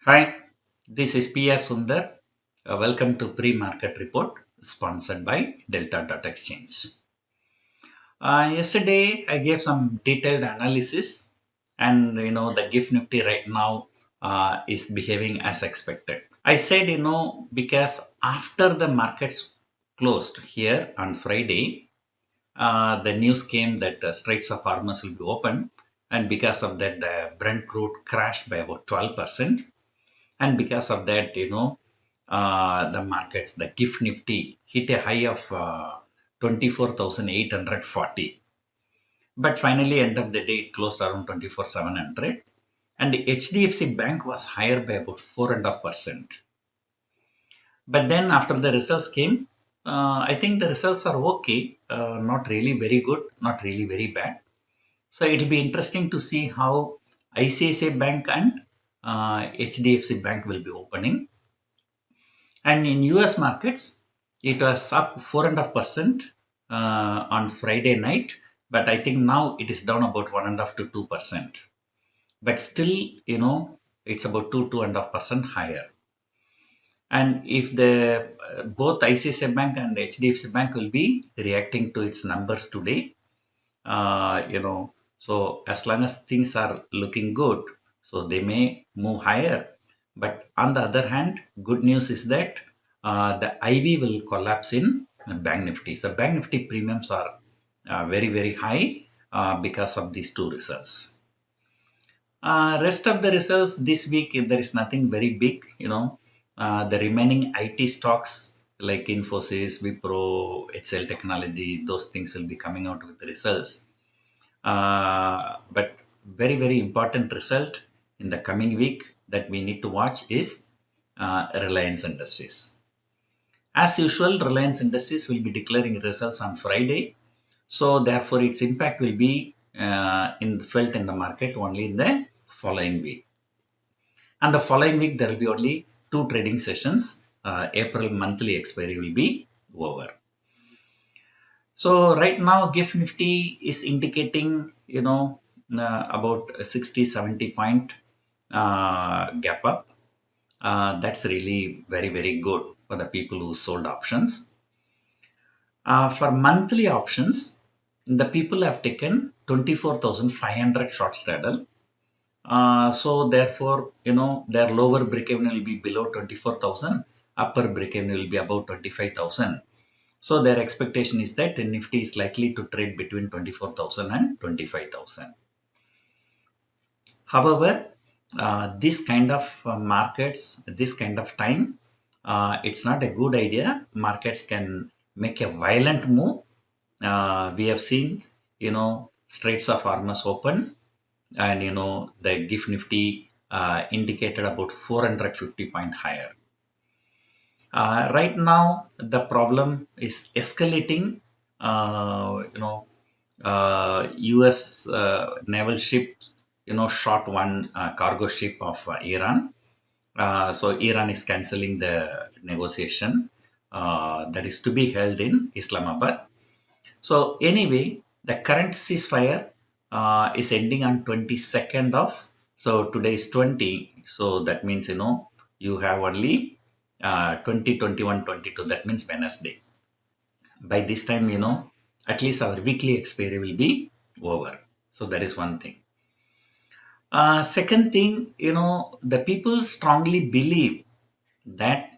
Hi, this is PR Sundar. Welcome to Pre-Market Report sponsored by Delta Dot Exchange. Yesterday, I gave some detailed analysis, and the GIF Nifty right now is behaving as expected. I said, because after the markets closed here on Friday, the news came that Straits of Hormuz will be open, and because of that, the Brent crude crashed by about 12%. And because of that, the markets, the GIFT Nifty hit a high of 24,840. But finally, end of the day, it closed around 24,700. And the HDFC Bank was higher by about 4.5%. But then after the results came, I think the results are okay, not really very good, not really very bad. So it'll be interesting to see how ICICI Bank and HDFC Bank will be opening. And in US markets, it was up 4.5% on Friday night, but I think now it is down about 1.5 to 2%. But still, it's about 2.5% higher. And if the both ICICI Bank and HDFC Bank will be reacting to its numbers today, so as long as things are looking good, so they may move higher. But on the other hand, good news is that the IV will collapse in Bank Nifty. So Bank Nifty premiums are very, very high because of these two results. Rest of the results this week, there is nothing very big. The remaining IT stocks like Infosys, Wipro, HCL Technology, those things will be coming out with the results. But very, very important result in the coming week that we need to watch is Reliance Industries. As usual, Reliance Industries will be declaring results on Friday. So therefore, its impact will be felt in the market only in the following week. And the following week, there will be only two trading sessions. April monthly expiry will be over. So right now, GIF Nifty is indicating, about 60, 70 point gap up. That's really very, very good for the people who sold options. For monthly options, the people have taken 24,500 short straddle. So therefore, their lower break-even will be below 24,000, upper break-even will be about 25,000. So their expectation is that Nifty is likely to trade between 24,000 and 25,000. However, this kind of markets, this kind of time, it's not a good idea. Markets can make a violent move. We have seen, Straits of Hormuz open, and the GIF Nifty indicated about 450 point higher. Right now, the problem is escalating. U.S. Naval ship, shot one cargo ship of Iran. So Iran is cancelling the negotiation that is to be held in Islamabad. So anyway, the current ceasefire is ending on 22nd of. So today is 20. So that means you have only 20, 21, 22. That means Wednesday. By this time, at least our weekly expiry will be over. So that is one thing. Second thing, the people strongly believe that,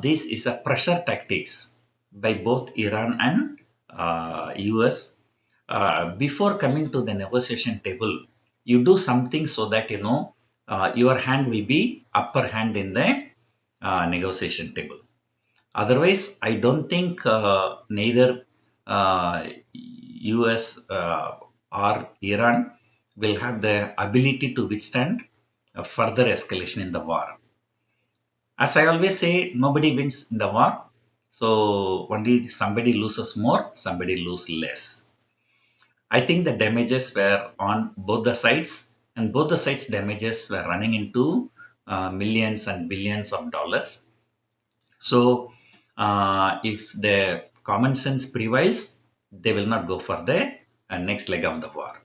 this is a pressure tactics by both Iran and US. Before coming to the negotiation table, you do something so that, your hand will be upper hand in the negotiation table. Otherwise, I don't think neither US or Iran will have the ability to withstand a further escalation in the war. As I always say, nobody wins in the war. So only somebody loses more, somebody loses less. I think the damages were on both the sides, and both the sides' damages were running into millions and billions of dollars. So, if the common sense prevails, they will not go for the next leg of the war.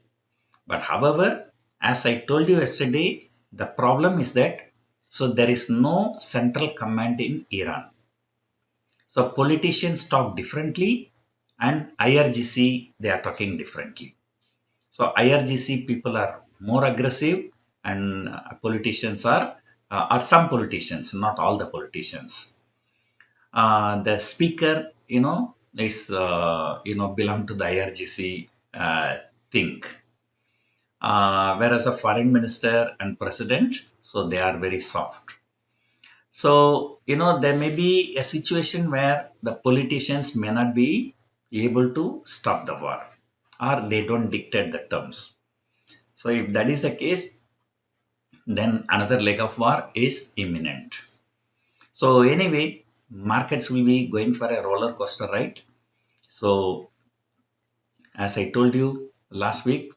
But however, as I told you yesterday, The problem is that so there is no central command in Iran. So politicians talk differently, and IRGC they are talking differently. So IRGC people are more aggressive, and politicians are some politicians, not all the politicians. The speaker, is belong to the IRGC think. Whereas a foreign minister and president, so they are very soft. So, there may be a situation where the politicians may not be able to stop the war or they don't dictate the terms. So, if that is the case, then another leg of war is imminent. So, anyway, markets will be going for a roller coaster ride. So, as I told you last week,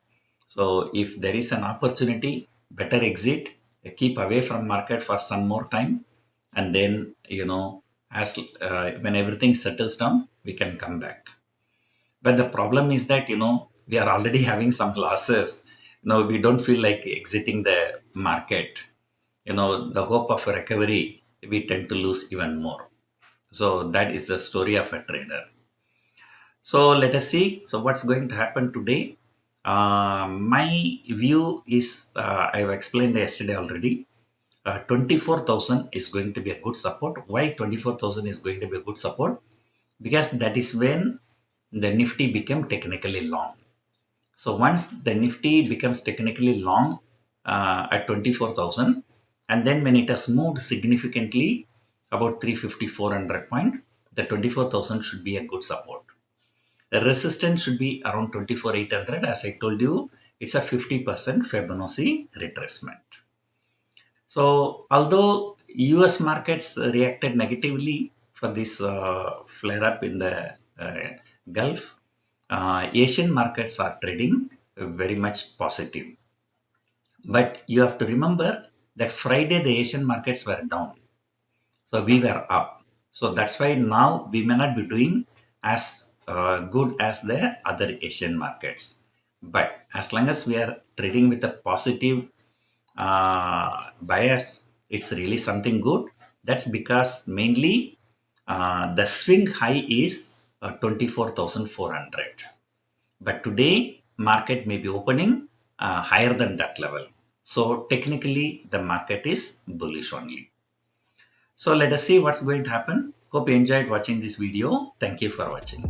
so if there is an opportunity, better exit, keep away from market for some more time, and then as when everything settles down, we can come back. But the problem is that we are already having some losses. We don't feel like exiting the market. The hope of a recovery, we tend to lose even more. So that is the story of a trader. So let us see. So what's going to happen today? My view is I've explained yesterday already. 24,000 is going to be a good support. Why 24,000 is going to be a good support? Because that is when the Nifty became technically long. So once the Nifty becomes technically long at 24,000, and then when it has moved significantly about 350, 400 point, the 24,000 should be a good support. The resistance should be around 24,800. As I told you, it's a 50% Fibonacci retracement. So, although US markets reacted negatively for this flare up in the Gulf, Asian markets are trading very much positive. But you have to remember that Friday the Asian markets were down. So we were up. So that's why now we may not be doing as good as the other Asian markets. But as long as we are trading with a positive bias, it's really something good. That's because mainly the swing high is 24,400. But today, market may be opening higher than that level. So technically, the market is bullish only. So let us see what's going to happen. Hope you enjoyed watching this video. Thank you for watching.